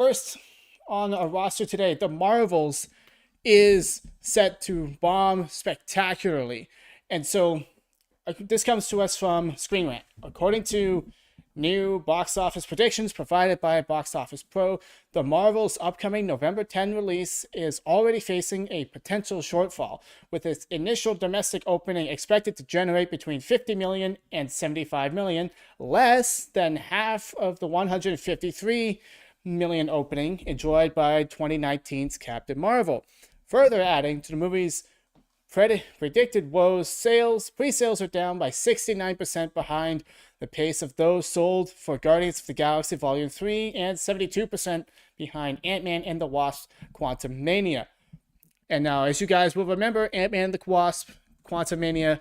First on our roster today, The Marvels is set to bomb spectacularly. And so this comes to us from Screen Rant. According to new box office predictions provided by Box Office Pro, The Marvel's upcoming November 10 release is already facing a potential shortfall, with its initial domestic opening expected to generate between 50 million and 75 million, less than half of the 153 million opening enjoyed by 2019's Captain Marvel. Further adding to the movie's predicted woes, pre-sales are down by 69% behind the pace of those sold for Guardians of the Galaxy Volume 3 and 72% behind Ant-Man and the Wasp Quantumania. And now, as you guys will remember, Ant-Man and the Wasp Quantumania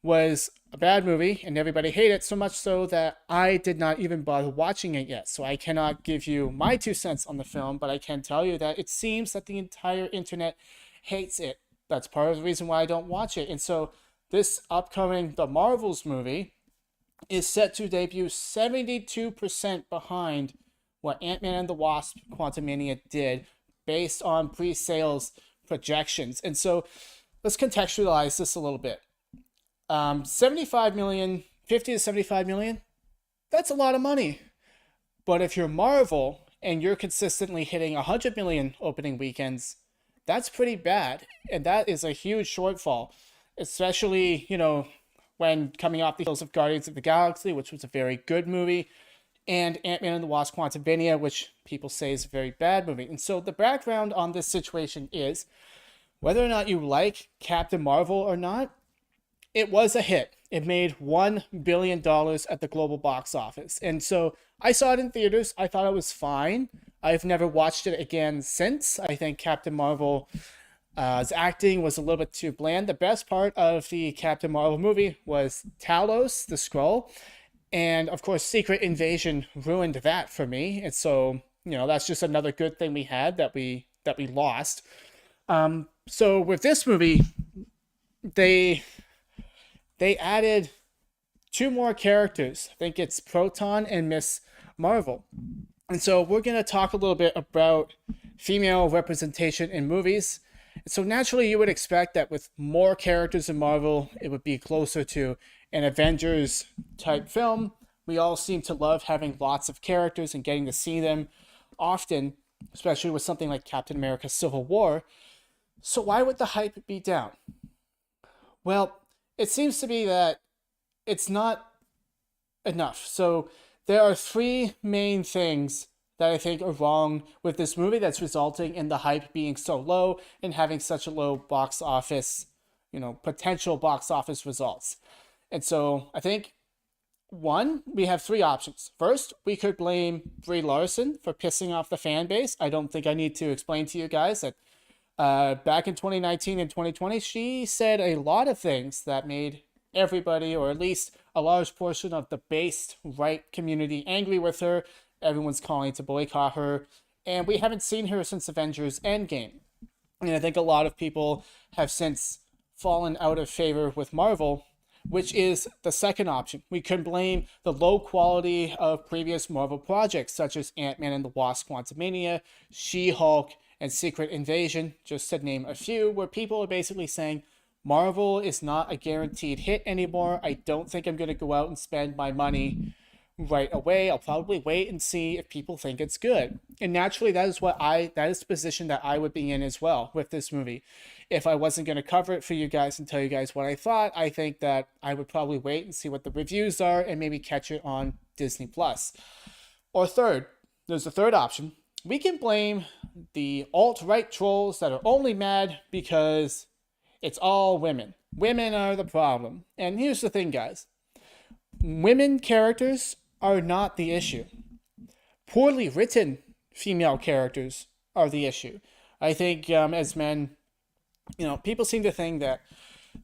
was a bad movie and everybody hated it, so much so that I did not even bother watching it yet. So I cannot give you my 2 cents on the film, but I can tell you that it seems that the entire internet hates it. That's part of the reason why I don't watch it. And so this upcoming The Marvels movie is set to debut 72% behind what Ant-Man and the Wasp Quantumania did based on pre-sales projections. And so let's contextualize this a little bit. 75 million, 50 to 75 million, that's a lot of money. But if you're Marvel and you're consistently hitting 100 million opening weekends, that's pretty bad. And that is a huge shortfall, especially, when coming off the heels of Guardians of the Galaxy, which was a very good movie, and Ant-Man and the Wasp Quantumania, which people say is a very bad movie. And so the background on this situation is, whether or not you like Captain Marvel or not, it was a hit. It made $1 billion at the global box office. And so I saw it in theaters. I thought it was fine. I've never watched it again since. I think Captain Marvel's acting was a little bit too bland. The best part of the Captain Marvel movie was Talos, the Skrull. And of course, Secret Invasion ruined that for me. And so, that's just another good thing we had that we lost. So with this movie, they added 2 more characters. I think it's Proton and Miss Marvel. And so we're going to talk a little bit about female representation in movies. So naturally, you would expect that with more characters in Marvel, it would be closer to an Avengers type film. We all seem to love having lots of characters and getting to see them often, especially with something like Captain America Civil War. So why would the hype be down? Well, it seems to be that it's not enough. So there are 3 main things that I think are wrong with this movie that's resulting in the hype being so low and having such a low box office, potential box office results. And so I think, 1, we have 3 options. First, we could blame Brie Larson for pissing off the fan base. I don't think I need to explain to you guys that back in 2019 and 2020, she said a lot of things that made everybody, or at least a large portion of the based right community, angry with her. Everyone's calling to boycott her. And we haven't seen her since Avengers Endgame. And I think a lot of people have since fallen out of favor with Marvel, which is the second option. We could blame the low quality of previous Marvel projects, such as Ant-Man and the Wasp Quantumania, She-Hulk, and Secret Invasion, just to name a few, where people are basically saying, Marvel is not a guaranteed hit anymore. I don't think I'm going to go out and spend my money right away. I'll probably wait and see if people think it's good. And naturally, that is the position that I would be in as well with this movie. If I wasn't going to cover it for you guys and tell you guys what I thought, I think that I would probably wait and see what the reviews are and maybe catch it on Disney Plus. Or third, there's a third option. We can blame the alt-right trolls that are only mad because it's all women. Women are the problem. And here's the thing, guys. Women characters are not the issue. Poorly written female characters are the issue. I think as men, people seem to think that,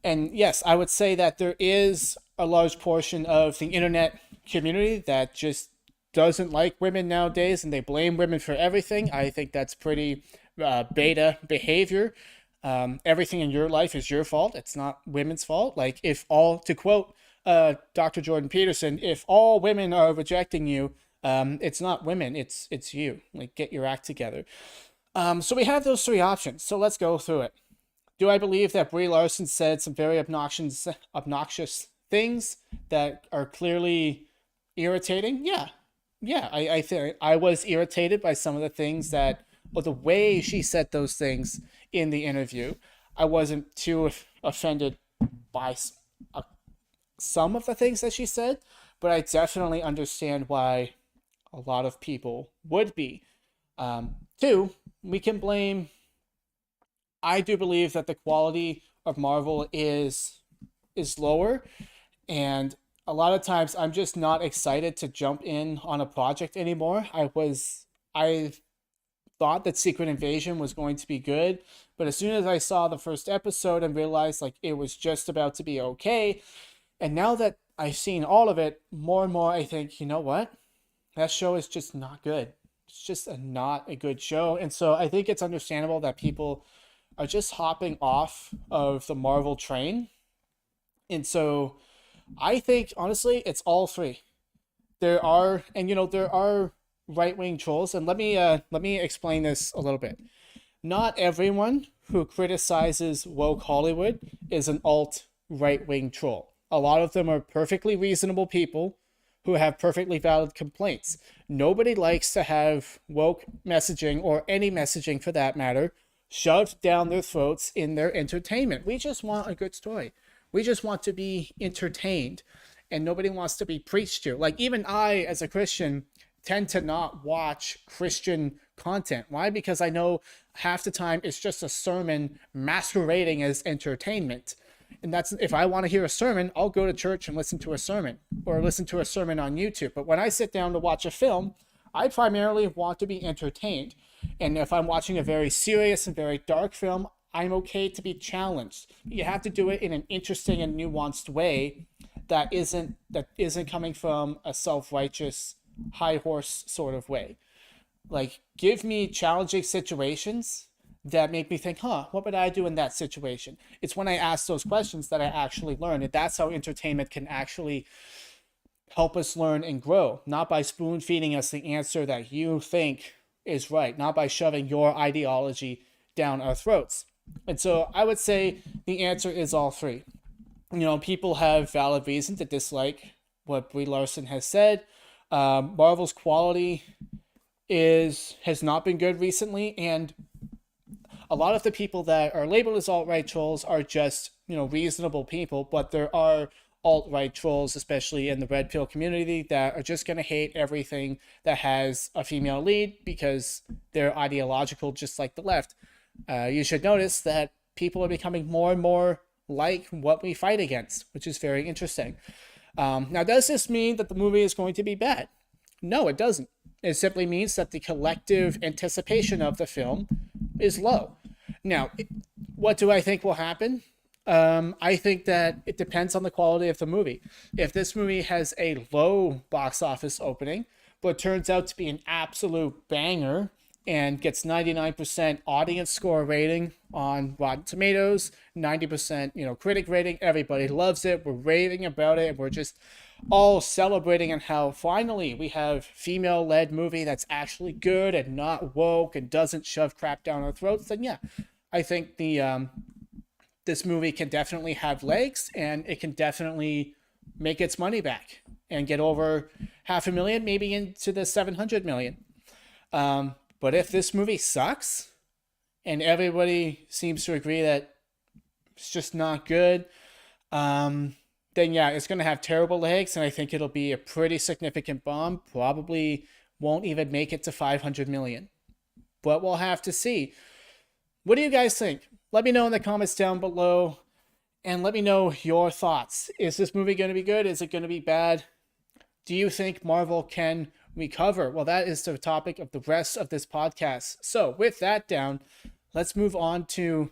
and yes, I would say that there is a large portion of the internet community that just doesn't like women nowadays and they blame women for everything. I think that's pretty beta behavior. Everything in your life is your fault. It's not women's fault. To quote Dr. Jordan Peterson, if all women are rejecting you, It's not women, it's you. Like, get your act together. So we have those three options. So let's go through it. Do I believe that Brie Larson said some very obnoxious things that are clearly irritating? Yeah. Yeah, I think I was irritated by some of the things that, or the way she said those things in the interview. I wasn't too offended by some of the things that she said, but I definitely understand why a lot of people would be. Two, we can blame. I do believe that the quality of Marvel is lower, and a lot of times I'm just not excited to jump in on a project anymore. I thought that Secret Invasion was going to be good, but as soon as I saw the first episode and realized like it was just about to be okay, and now that I've seen all of it, more and more I think, you know what? That show is just not good. It's just not a good show. And so I think it's understandable that people are just hopping off of the Marvel train. And so I think honestly it's all three. There are, and there are right-wing trolls, and let me explain this a little bit. Not everyone who criticizes woke Hollywood is an alt right-wing troll. A lot of them are perfectly reasonable people who have perfectly valid complaints. Nobody likes to have woke messaging, or any messaging for that matter, shoved down their throats in their entertainment. We just want a good story. We just want to be entertained, and nobody wants to be preached to. Like, even I, as a Christian, tend to not watch Christian content. Why? Because I know half the time it's just a sermon masquerading as entertainment. And that's, if I want to hear a sermon, I'll go to church and listen to a sermon, or listen to a sermon on YouTube. But when I sit down to watch a film, I primarily want to be entertained. And if I'm watching a very serious and very dark film, I'm okay to be challenged. You have to do it in an interesting and nuanced way that isn't coming from a self-righteous high horse sort of way. Like, give me challenging situations that make me think, what would I do in that situation? It's when I ask those questions that I actually learn. And that's how entertainment can actually help us learn and grow, not by spoon feeding us the answer that you think is right, not by shoving your ideology down our throats. And so I would say the answer is all three. People have valid reason to dislike what Brie Larson has said. Marvel's quality has not been good recently, and a lot of the people that are labeled as alt-right trolls are just reasonable people, but there are alt-right trolls, especially in the red pill community, that are just going to hate everything that has a female lead because they're ideological, just like the left. You should notice that people are becoming more and more like what we fight against, which is very interesting. Now, does this mean that the movie is going to be bad? No, it doesn't. It simply means that the collective anticipation of the film is low. Now, what do I think will happen? I think that it depends on the quality of the movie. If this movie has a low box office opening, but turns out to be an absolute banger and gets 99% audience score rating on Rotten Tomatoes, 90% critic rating, everybody loves it, we're raving about it, and we're just all celebrating on how finally we have female-led movie that's actually good and not woke and doesn't shove crap down our throats, then yeah, I think this movie can definitely have legs, and it can definitely make its money back and get over 500,000, maybe into the 700 million. But if this movie sucks and everybody seems to agree that it's just not good, then yeah, it's going to have terrible legs, and I think it'll be a pretty significant bomb. Probably won't even make it to 500 million. But we'll have to see. What do you guys think? Let me know in the comments down below, and let me know your thoughts. Is this movie going to be good? Is it going to be bad? Do you think Marvel can recover? Well, that is the topic of the rest of this podcast. So with that down, let's move on to